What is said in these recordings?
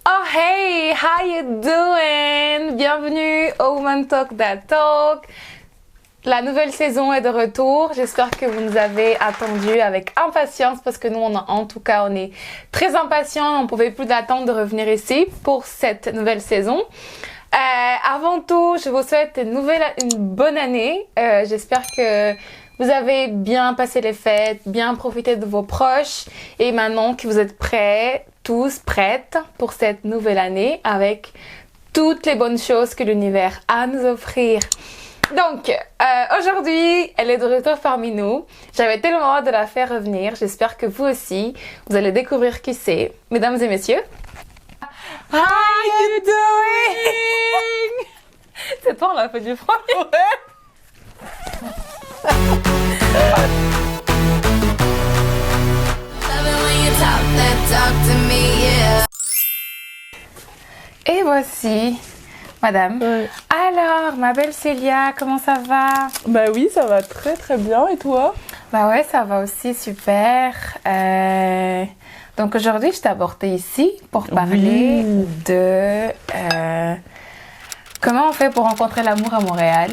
Oh hey, how you doing? Bienvenue au Woman Talk That Talk. La nouvelle saison est de retour. J'espère que vous nous avez attendus avec impatience parce que nous, on est très impatients. On ne pouvait plus d'attendre de revenir ici pour cette nouvelle saison. Avant tout, je vous souhaite une bonne année. J'espère que vous avez bien passé les fêtes, bien profité de vos proches et maintenant que vous êtes prêts, tous prêtes pour cette nouvelle année avec toutes les bonnes choses que l'univers a à nous offrir. Donc, aujourd'hui, elle est de retour parmi nous. J'avais tellement hâte de la faire revenir. J'espère que vous aussi, vous allez découvrir qui c'est. Mesdames et messieurs, how you doing? C'est toi, on l'a fait du froid. Et voici, madame. Ouais. Alors, ma belle Célia, comment ça va? Bah oui, ça va très très bien. Et toi? Bah ouais, ça va aussi super. Donc aujourd'hui, je t'ai apporté ici pour parler de comment on fait pour rencontrer l'amour à Montréal.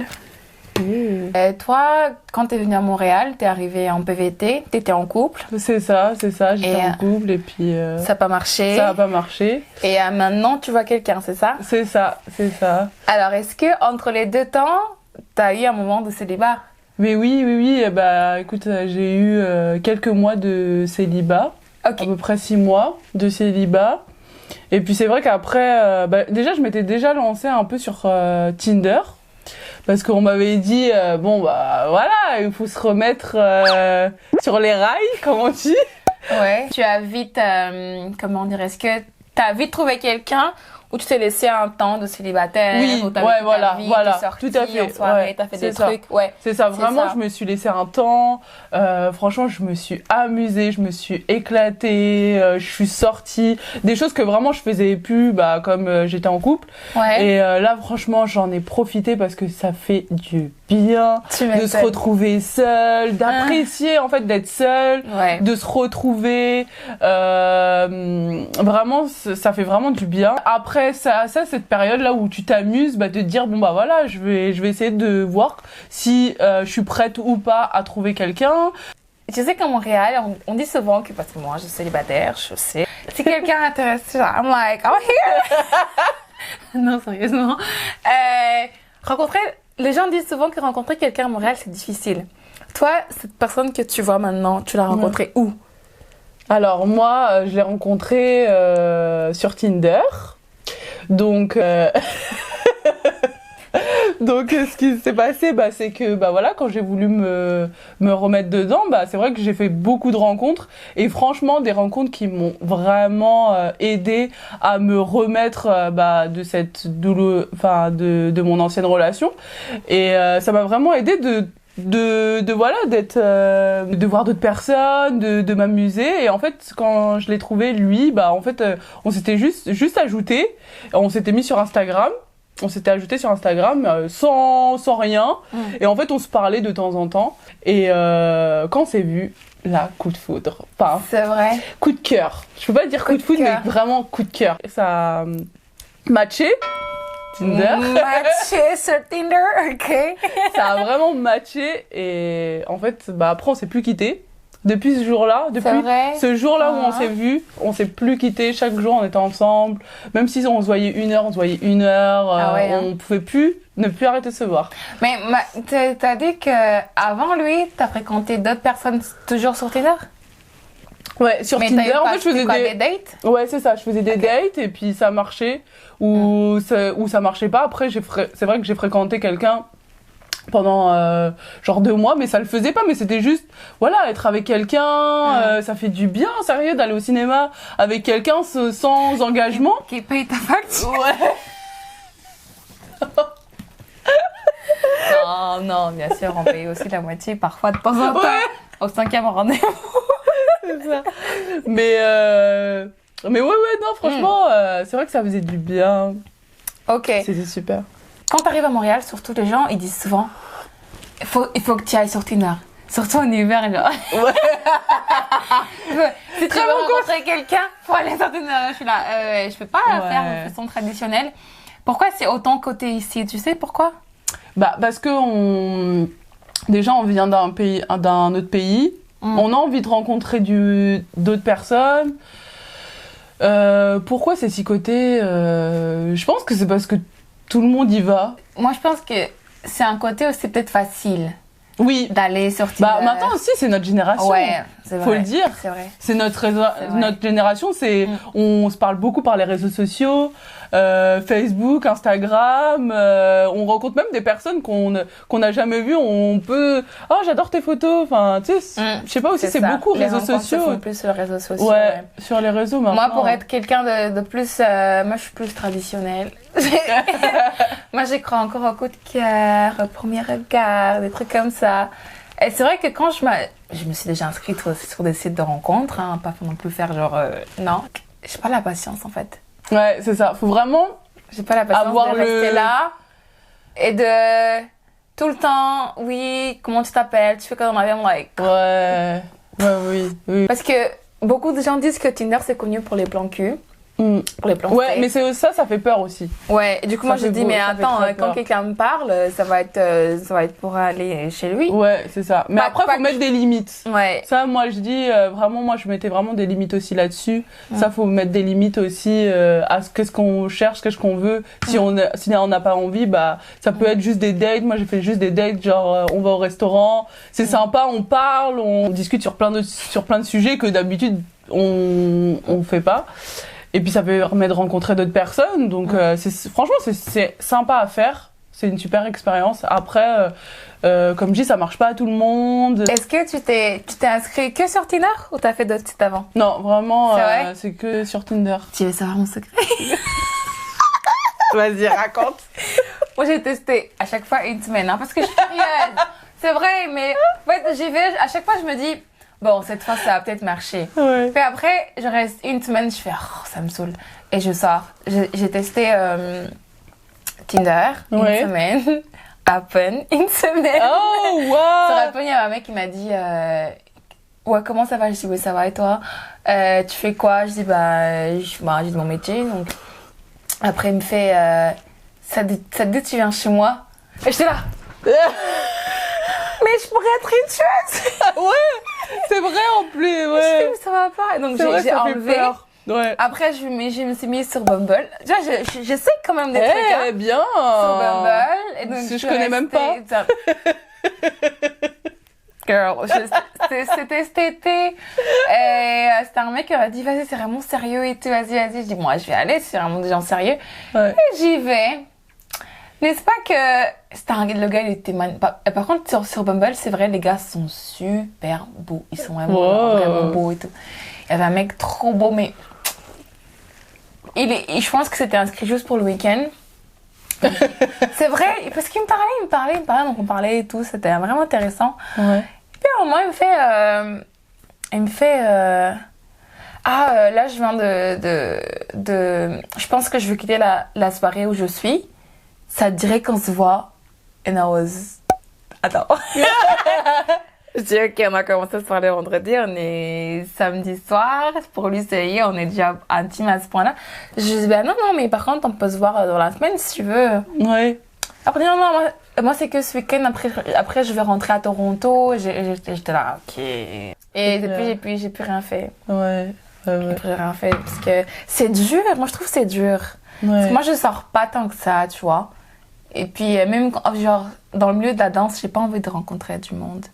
Toi, quand t'es venue à Montréal, t'es arrivée en PVT, t'étais en couple. C'est ça, j'étais en couple et puis... ça n'a pas marché. Ça n'a pas marché. Et maintenant, tu vois quelqu'un, c'est ça? C'est ça. Alors, est-ce que entre les deux temps, t'as eu un moment de célibat? Mais oui, bah écoute, j'ai eu quelques mois de célibat. Okay. À peu près 6 mois de célibat. Et puis c'est vrai qu'après, déjà je m'étais déjà lancée un peu sur Tinder. Parce qu'on m'avait dit, bon bah voilà, il faut se remettre sur les rails, comme on dit. Ouais. Tu as vite, comment dire, est-ce que tu as vite trouvé quelqu'un ou tu t'es laissé un temps de célibataire? Oui, ou t'as voilà, t'es sorti tout à fait. en soirée, t'as fait des trucs. Ouais. C'est ça, vraiment, je me suis laissé un temps. Franchement, je me suis amusée, je me suis éclatée, je suis sortie. Des choses que vraiment je faisais plus, comme j'étais en couple. Ouais. Et là, franchement, j'en ai profité parce que ça fait du bien de se retrouver seule, d'apprécier en fait d'être seule, de se retrouver. Vraiment, ça fait vraiment du bien. Après ça, cette période là où tu t'amuses, de te dire bon bah voilà, je vais essayer de voir si je suis prête ou pas à trouver quelqu'un. Tu sais qu'à Montréal, on dit souvent que, parce que moi je suis célibataire, je sais, si quelqu'un intéresse, I'm like, I'm here. Non, sérieusement. Les gens disent souvent que rencontrer quelqu'un à Montréal, c'est difficile. Toi, cette personne que tu vois maintenant, tu l'as rencontrée où? Alors moi, je l'ai rencontrée sur Tinder. Donc, ce qui s'est passé, c'est que, voilà, quand j'ai voulu me remettre dedans, c'est vrai que j'ai fait beaucoup de rencontres et franchement, des rencontres qui m'ont vraiment aidé à me remettre, de cette douleur, de mon ancienne relation. Et ça m'a vraiment aidé de voir d'autres personnes, de m'amuser. Et en fait, quand je l'ai trouvé, lui, on s'était juste ajouté, on s'était mis sur Instagram. On s'était ajouté sur Instagram sans rien. Et en fait, on se parlait de temps en temps. Et quand on s'est vu, là, coup de foudre. Enfin, c'est vrai. Coup de cœur. Je peux pas dire coup de foudre, mais vraiment coup de cœur. Ça a matché. Tinder. Matché sur Tinder, ok. Ça a vraiment matché. Et en fait, après, on s'est plus quittés. Depuis ce jour-là, ce jour-là où on s'est vus, on s'est plus quittés. Chaque jour, on était ensemble. Même si on se voyait 1 heure, on se voyait 1 heure. On pouvait ne plus arrêter de se voir. Mais t'as dit que avant lui, t'as fréquenté d'autres personnes toujours sur Tinder? Ouais, sur Tinder, en fait, je faisais des dates? Ouais, c'est ça. Je faisais des dates et puis ça marchait ou ça marchait pas. Après, c'est vrai que j'ai fréquenté quelqu'un pendant genre 2 mois, mais ça le faisait pas, mais c'était juste être avec quelqu'un, ça fait du bien, sérieux, d'aller au cinéma avec quelqu'un sans engagement qui paye ta facture. Non, bien sûr, on paye aussi la moitié parfois de temps en temps au 5e rendez-vous. C'est ça. Mais non, franchement, c'est vrai que ça faisait du bien. Ok. C'était super. Quand tu arrives à Montréal, surtout les gens, ils disent souvent il faut que tu ailles sur Tinder. Surtout en hiver, genre. Ouais. Si tu veux rencontrer quelqu'un, faut aller sortir de je suis là. Je peux pas faire de façon traditionnelle. Pourquoi c'est autant côté ici? Tu sais pourquoi? Bah, parce que déjà, on vient d'un autre pays. On a envie de rencontrer d'autres personnes. Pourquoi c'est si coté? Je pense que c'est parce que tout le monde y va. Moi, je pense que c'est un côté où c'est peut-être facile. Oui. D'aller sur Tinder. Bah, maintenant aussi, c'est notre génération. Ouais, c'est vrai. Faut le dire. C'est vrai. C'est notre génération, on se parle beaucoup par les réseaux sociaux, Facebook, Instagram, on rencontre même des personnes qu'on n'a jamais vues, on peut, oh, j'adore tes photos, enfin, tu sais, je sais pas aussi, c'est beaucoup les réseaux sociaux. Se font plus sur les réseaux sociaux. Ouais, sur les réseaux maintenant. Moi, pour être quelqu'un de plus, moi, je suis plus traditionnelle. Moi, j'y crois encore au coup de cœur, au premier regard, des trucs comme ça. Et c'est vrai que quand je me suis déjà inscrite sur des sites de rencontres, hein, pas non plus faire genre, non. J'ai pas la patience, en fait. Ouais, c'est ça. Faut vraiment j'ai pas la patience de rester là et de tout le temps, oui, comment tu t'appelles, tu fais quoi dans la vie, I'm like... Ouais, oui. Parce que beaucoup de gens disent que Tinder, c'est connu pour les plans cul. Pour les plans ouais, mais ça fait peur aussi. Ouais, et du coup, moi, je dis, mais attends, quand quelqu'un me parle, ça va être pour aller chez lui. Ouais, c'est ça. Mais après, faut mettre des limites. Ouais. Ça, moi, je dis, vraiment, moi, je mettais vraiment des limites aussi là-dessus. Ça, faut mettre des limites aussi à qu'est-ce qu'on cherche, qu'est-ce qu'on veut. Si on n'a pas envie, bah, ça peut être juste des dates. Moi, j'ai fait juste des dates, genre, on va au restaurant, c'est sympa, on parle, on discute sur plein de sujets que d'habitude, on fait pas. Et puis ça permet de rencontrer d'autres personnes, donc franchement c'est sympa à faire, c'est une super expérience. Après, comme je dis, ça marche pas à tout le monde. Est-ce que tu t'es inscrit que sur Tinder ou t'as fait d'autres sites avant? Non, vraiment, c'est que sur Tinder. Tu veux savoir mon secret? Vas-y, raconte. Moi j'ai testé à chaque fois une semaine, hein, parce que je suis curieuse. C'est vrai, mais en fait j'y vais, à chaque fois je me dis... Bon, cette fois, ça va peut-être marcher. Ouais. Puis après, je reste une semaine, je fais, oh, ça me saoule. Et je sors. J'ai testé Tinder une semaine. Happen une semaine. Oh, wow! Sur Happen, il y a un mec qui m'a dit, ouais, comment ça va? Je dis, oui, ça va, et toi? Tu fais quoi? Je dis, j'ai de mon métier, donc. Après, il me fait, ça te dit, tu viens chez moi? Et j'étais là. Mais je pourrais être une tueuse! Ouais! C'est vrai en plus, ouais! Je fais, mais ça va pas! Donc j'ai enlevé. Ouais. Après, je me suis mise sur Bumble. Tu vois, je sais quand même des trucs. Hein, bien! Sur Bumble. Et donc, je connais même pas. Girl, c'était cet été. Et c'était un mec qui m'a dit, vas-y, c'est vraiment sérieux et tout, vas-y. Je dis, moi, je vais aller, c'est vraiment des gens sérieux. Ouais. Et j'y vais. N'est-ce pas que le gars, il était par contre, sur Bumble, c'est vrai, les gars sont super beaux. Ils sont vraiment beaux et tout. Il y avait un mec trop beau, mais je pense que c'était inscrit juste pour le week-end. C'est vrai, parce qu'il me parlait, donc on parlait et tout, c'était vraiment intéressant. Ouais. Et puis au moins, il me fait là, je viens je pense que je veux quitter la soirée où je suis. Ça te dirait qu'on se voit. And I was... Attends. Je dis, ok, on a commencé à se parler vendredi, on est samedi soir. Pour lui, on est déjà intime à ce point-là. Je dis, non, mais par contre, on peut se voir dans la semaine si tu veux. Ouais. Après, non, moi c'est que ce week-end, après, je vais rentrer à Toronto. J'étais là, ok. Et depuis, j'ai plus rien fait. Ouais. J'ai plus rien fait, parce que c'est dur. Moi, je trouve que c'est dur. Ouais. Parce que moi, je sors pas tant que ça, tu vois. Et puis, même, genre, dans le milieu de la danse, j'ai pas envie de rencontrer du monde.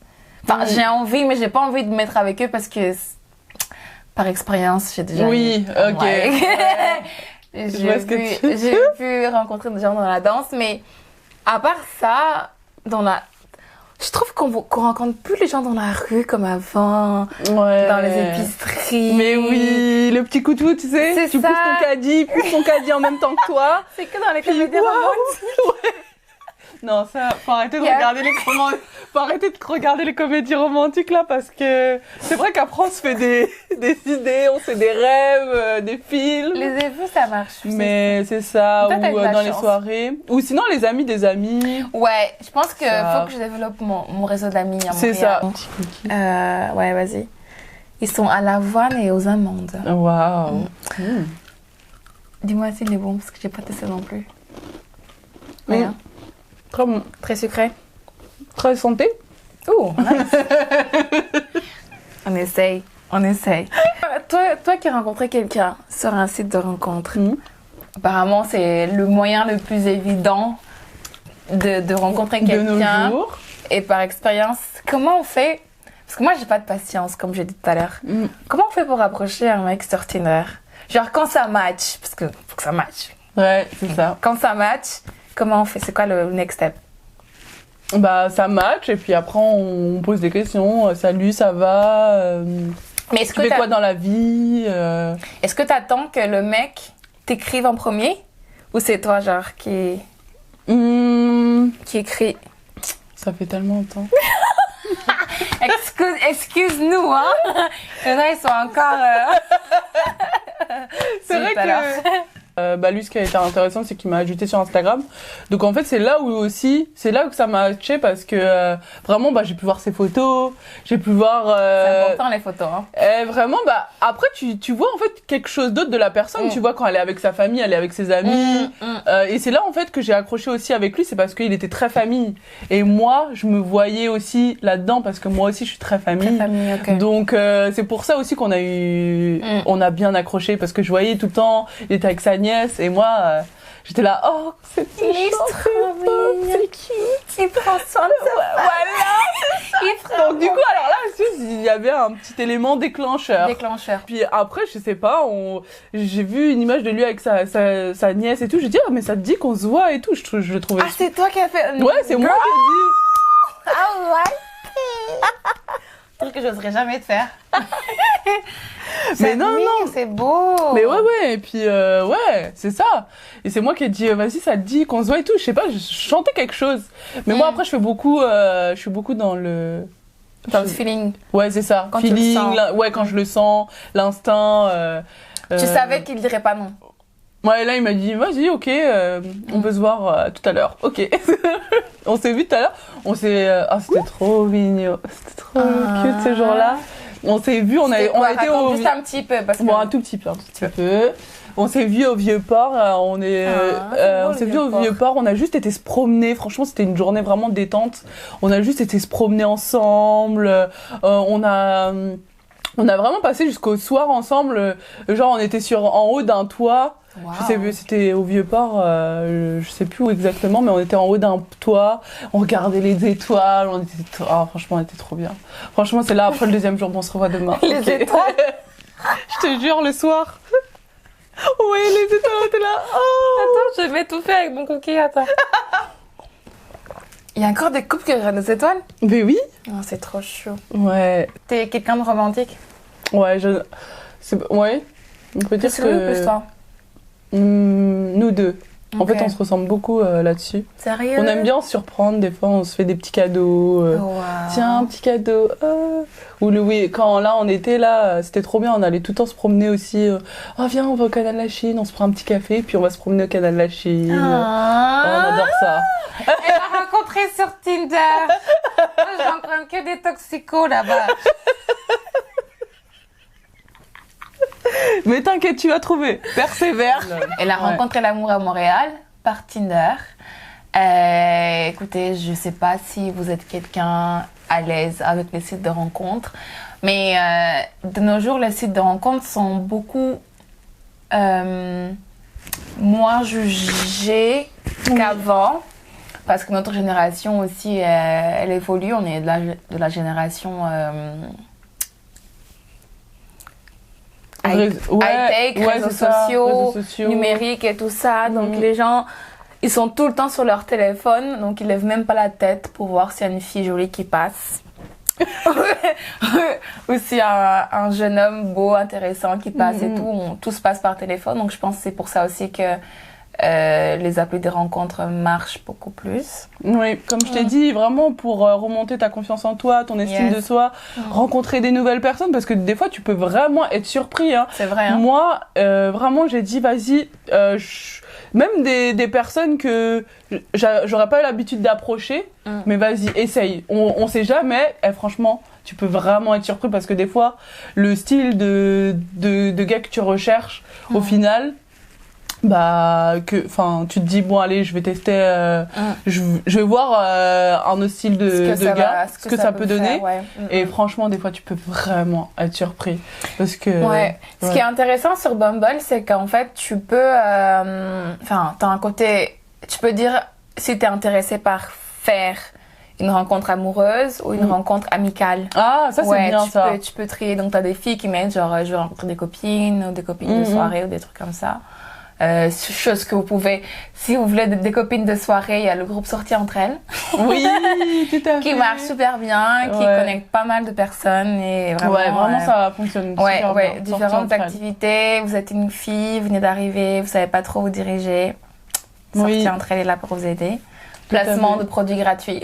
Enfin, j'ai envie, mais j'ai pas envie de me mettre avec eux parce que, par expérience, j'ai déjà... Oui, ok. Ouais. J'ai pu rencontrer des gens dans la danse, mais à part ça, je trouve qu'on rencontre plus les gens dans la rue comme avant, dans les épiceries. Mais oui, le petit coup de foot, tu sais, tu pousses ton caddie en même temps que toi. C'est que dans les comédies romantiques. Ouais. Non, ça, faut arrêter de regarder faut arrêter de regarder les comédies romantiques là parce que c'est vrai qu'après on se fait des idées, on se fait des rêves, des films. Les effets, ça marche. Mais c'est ça, Toi, t'as eu ou de la dans les chance. soirées. Ou sinon les amis des amis. Ouais, je pense que Ça. faut que je développe mon réseau d'amis à C'est ça. Montréal. Ouais, vas-y. Ils sont à l'avoine et aux amandes. Waouh. Dis-moi s'il est bon parce que j'ai pas testé non plus. Ouais, hein. Très bon. Très sucré. Très santé. Oh, nice. On essaye. Toi qui as rencontré quelqu'un sur un site de rencontre, apparemment c'est le moyen le plus évident de rencontrer De nos quelqu'un. jours. Et par expérience, comment on fait? Parce que moi j'ai pas de patience comme j'ai dit tout à l'heure. Comment on fait pour approcher un mec sur Tinder? Genre quand ça match, parce que faut que ça match. Ouais, c'est ça. Quand ça match, comment on fait? C'est quoi le next step? Bah, ça match et puis après on pose des questions. Salut, ça va Mais est-ce Tu que fais quoi dans la vie est-ce que t'attends que le mec t'écrive en premier? Ou c'est toi genre qui écrit? Ça fait tellement longtemps. Excuse-nous, hein? Il y en a, ils sont encore... C'est vrai que lui, ce qui a été intéressant, c'est qu'il m'a ajouté sur Instagram. Donc en fait, c'est là où ça m'a matché parce que vraiment, j'ai pu voir ses photos, j'ai pu voir. C'est important les photos. Hein. Vraiment, après, tu vois en fait quelque chose d'autre de la personne. Tu vois quand elle est avec sa famille, elle est avec ses amis. Et c'est là en fait que j'ai accroché aussi avec lui, c'est parce qu'il était très famille. Et moi, je me voyais aussi là-dedans parce que moi aussi, je suis très famille. Très famille, ok. Donc c'est pour ça aussi qu'on a on a bien accroché parce que je voyais tout le temps, il était avec sa nièce et moi j'étais là, oh c'est trop mignon, c'est cute, il prend soin de sa voilà. Donc du coup alors là il y avait un petit élément déclencheur. Puis après je sais pas, j'ai vu une image de lui avec sa nièce et tout, j'ai dit mais ça te dit qu'on se voit et tout, je le trouvais. Ah c'est toi qui as fait. Ouais c'est moi qui ai dit. Ah ouais. Truc que j'oserais jamais te faire. Mais non, c'est beau. Mais ouais, et puis ouais, c'est ça. Et c'est moi qui ai dit, vas-y, ça te dit qu'on se voit et tout. Je sais pas, je chantais quelque chose. Mais moi après, je suis beaucoup dans le... Dans le feeling. Ouais, c'est ça. Quand Feeling, tu le sens. ouais, quand je le sens, l'instinct. Tu savais qu'il dirait pas non. Ouais, là, il m'a dit, vas-y, ok, on peut se voir tout à l'heure. Ok. On s'est vu tout à l'heure. C'était trop mignon. C'était trop cute ce jour-là. On s'est vu, on a été au... Juste un petit peu. Parce que... Bon, un tout petit peu. On s'est vu au Vieux-Port, on s'est vu au Vieux-Port, on a juste été se promener, franchement c'était une journée vraiment détente, on a juste été se promener ensemble, on a vraiment passé jusqu'au soir ensemble, genre on était en haut d'un toit. Wow. Je sais, c'était au Vieux-Port, je sais plus où exactement, mais on était en haut d'un toit, on regardait les étoiles, franchement on était trop bien. Franchement c'est là après le deuxième jour, on se revoit demain. Les étoiles. Je te jure, le soir. Oui, les étoiles étaient là. Oh. Attends, je vais tout faire avec mon cookie, attends. Il y a encore des couples qui regardent les étoiles? Mais oui. Oh, c'est trop chaud. Ouais. T'es quelqu'un de romantique? Ouais, ouais. On peut dire que... plus toi? Nous deux. En Ok. fait, on se ressemble beaucoup là-dessus. Sérieux? On aime bien se surprendre. Des fois, on se fait des petits cadeaux. Wow. Tiens, un petit cadeau. Ou quand là, on était là, c'était trop bien. On allait tout le temps se promener aussi. Viens, on va au canal de la Chine. On se prend un petit café, puis on va se promener au canal de la Chine. On adore ça. Elle m'a rencontré sur Tinder. Moi, je rencontre que des toxicos là-bas. Mais t'inquiète, tu vas trouver. Persévère. Elle a rencontré l'amour à Montréal par Tinder. Écoutez, je sais pas si vous êtes quelqu'un à l'aise avec les sites de rencontres, mais de nos jours, les sites de rencontres sont beaucoup moins jugés qu'avant, parce que notre génération aussi, elle évolue. On est de la génération high-tech, réseaux sociaux, numériques et tout ça. Donc les gens, ils sont tout le temps sur leur téléphone, donc ils lèvent même pas la tête pour voir s'il y a une fille jolie qui passe. Ou s'il y a un jeune homme beau, intéressant qui passe et tout. Tout se passe par téléphone. Donc je pense que c'est pour ça aussi que les applis de rencontres marchent beaucoup plus. Oui, comme je t'ai dit, vraiment pour remonter ta confiance en toi, ton estime de soi, rencontrer des nouvelles personnes, parce que des fois tu peux vraiment être surpris. Hein. C'est vrai. Hein. Moi, vraiment, j'ai dit vas-y, même des personnes que j'aurais pas eu l'habitude d'approcher, mais vas-y, essaye. On sait jamais. Et franchement, tu peux vraiment être surpris parce que des fois, le style de gars que tu recherches, au final. Bah tu te dis bon allez je vais tester je vais voir un autre style de gars ce que ça peut donner et franchement des fois tu peux vraiment être surpris parce que ce qui est intéressant sur Bumble c'est qu'en fait tu peux t'as un côté tu peux dire si t'es intéressé par faire une rencontre amoureuse ou une rencontre amicale. Ah, ça c'est bien ça. Tu peux trier donc t'as des filles qui mettent genre je veux rencontrer des copines ou des copines de soirée ou des trucs comme ça. Chose que vous pouvez, si vous voulez des copines de soirée, il y a le groupe Sorties entre elles. Oui, tout à fait. Qui marche super bien, qui connecte pas mal de personnes et vraiment ça fonctionne super bien. Différentes activités, vous êtes une fille, vous venez d'arriver, vous savez pas trop où diriger. Sorties entre elles est là pour vous aider. Placement de produits gratuits.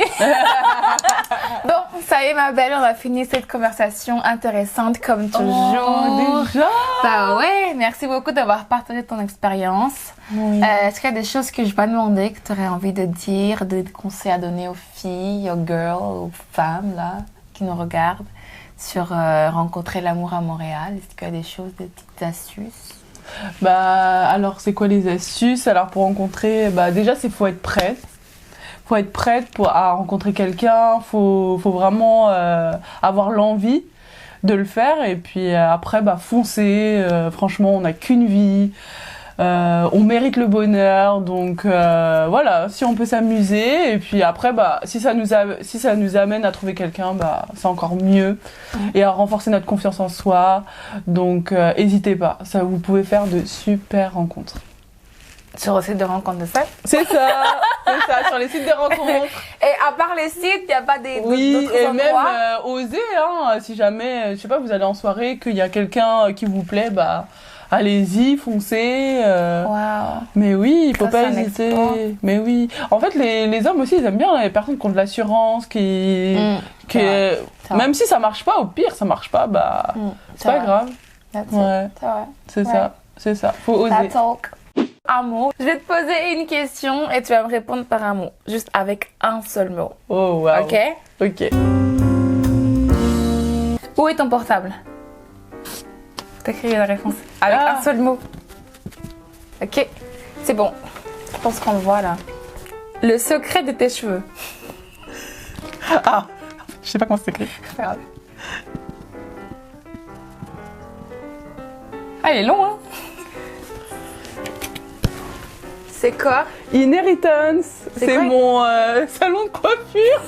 Bon, ça y est ma belle, on a fini cette conversation intéressante comme toujours. Oh, déjà? Bah ouais, merci beaucoup d'avoir partagé ton expérience. Oui. Est-ce qu'il y a des choses que je vais pas demander, que tu aurais envie de dire, des conseils à donner aux filles, aux girls, aux femmes là, qui nous regardent sur rencontrer l'amour à Montréal? Est-ce qu'il y a des choses, des petites astuces? Bah alors c'est quoi les astuces? Alors pour rencontrer, bah déjà faut être prête. Faut être prête à rencontrer quelqu'un, faut vraiment avoir l'envie de le faire et puis après foncer, franchement on n'a qu'une vie, on mérite le bonheur donc voilà, si on peut s'amuser et puis après si ça nous amène à trouver quelqu'un c'est encore mieux et à renforcer notre confiance en soi donc n'hésitez pas, ça vous pouvez faire de super rencontres. Sur le site de rencontre de sexe? C'est ça, sur les sites de rencontres. Et à part les sites, il n'y a pas d'autres endroits? Oui, et même oser, hein, si jamais, je sais pas, vous allez en soirée, qu'il y a quelqu'un qui vous plaît, allez-y, foncez. Wow. Mais oui, il faut pas hésiter. Mais oui. En fait, les hommes aussi, ils aiment bien les personnes qui ont de l'assurance, même si ça marche pas, au pire, ça marche pas, c'est pas grave. C'est ça. Faut oser. That's talk. Un mot. Je vais te poser une question et tu vas me répondre par un mot. Juste avec un seul mot. Oh, wow. Ok? Ok. Où est ton portable? T'écris la réponse. Avec un seul mot. Ok? C'est bon. Je pense qu'on le voit là. Le secret de tes cheveux. Ah! Je sais pas comment c'est écrit. C'est pas grave. Ah, il est long, hein? C'est quoi? Inheritance. C'est mon salon de coiffure.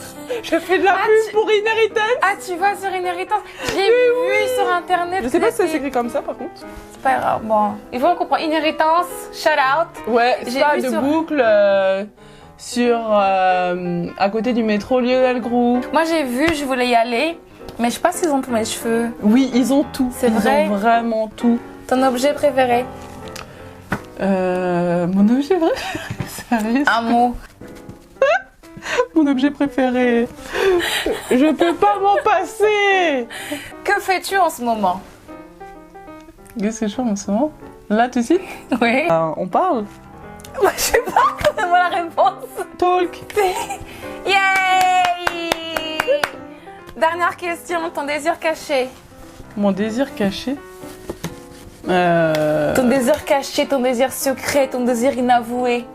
Je fais de la pub pour Inheritance. Ah, tu vois sur Inheritance? J'ai vu sur internet. Je sais pas si ça s'écrit comme ça par contre. C'est pas grave. Bon, ils vont comprendre. Inheritance, shout out. Ouais, ça de boucle à côté du métro Lionel Groux. Moi j'ai vu, je voulais y aller, mais je sais pas s'ils ont tous mes cheveux. Oui, ils ont tout. C'est vrai? Ils ont vraiment tout. Ton objet préféré? Mon objet préféré. Sérieux? Un mot. Mon objet préféré. Je peux pas m'en passer. Que fais-tu en ce moment? Qu'est-ce que je fais en ce moment? Là, tout de suite? Oui. On parle? Moi, je sais pas. Donne-moi la réponse. Talk. Yay! Dernière question. Ton désir caché? Mon désir caché? Ton désir caché, ton désir secret, ton désir inavoué.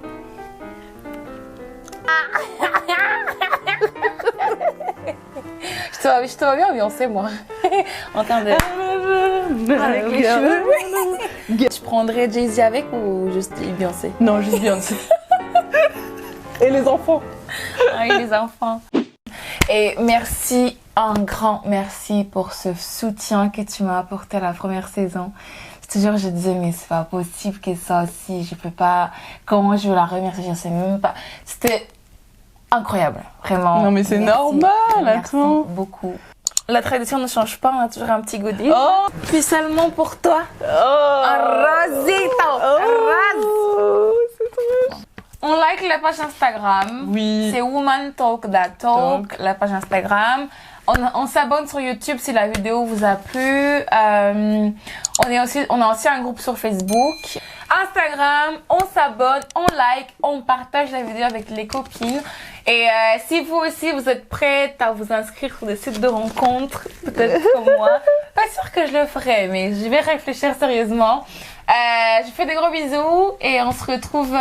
Je te vois bien ambiancée, moi. En termes de... avec les cheveux. Tu prendrais Jay-Z avec ou juste Beyoncé? Non, juste Beyoncé. Et les enfants. Ah oui, les enfants. Et merci, un grand merci pour ce soutien que tu m'as apporté à la première saison. Toujours, je disais, mais c'est pas possible que ça aussi, je peux pas, comment je veux la remercier, je sais même pas. C'était incroyable, vraiment. Non, mais c'est normal, merci attends. Beaucoup. La tradition ne change pas, on a toujours un petit goodie. Oh! Spécialement pour toi. Oh! Un rosito! Oh! Rose! C'est trop la page Instagram. Oui. C'est Woman Talk That Talk, la page Instagram. On s'abonne sur YouTube si la vidéo vous a plu. On a aussi un groupe sur Facebook. Instagram, on s'abonne, on like, on partage la vidéo avec les copines. Et si vous aussi vous êtes prête à vous inscrire sur des sites de rencontres, peut-être comme moi, pas sûr que je le ferai, mais je vais réfléchir sérieusement. Je vous fais des gros bisous et on se retrouve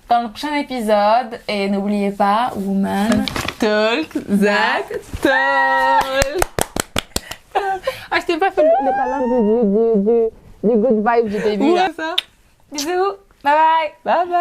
dans le prochain épisode. Et n'oubliez pas, Woman Talk that talk. Ah, je t'ai pas fait le talent du good vibe du début. Où là. est ça? Bisous, bye bye. Bye bye.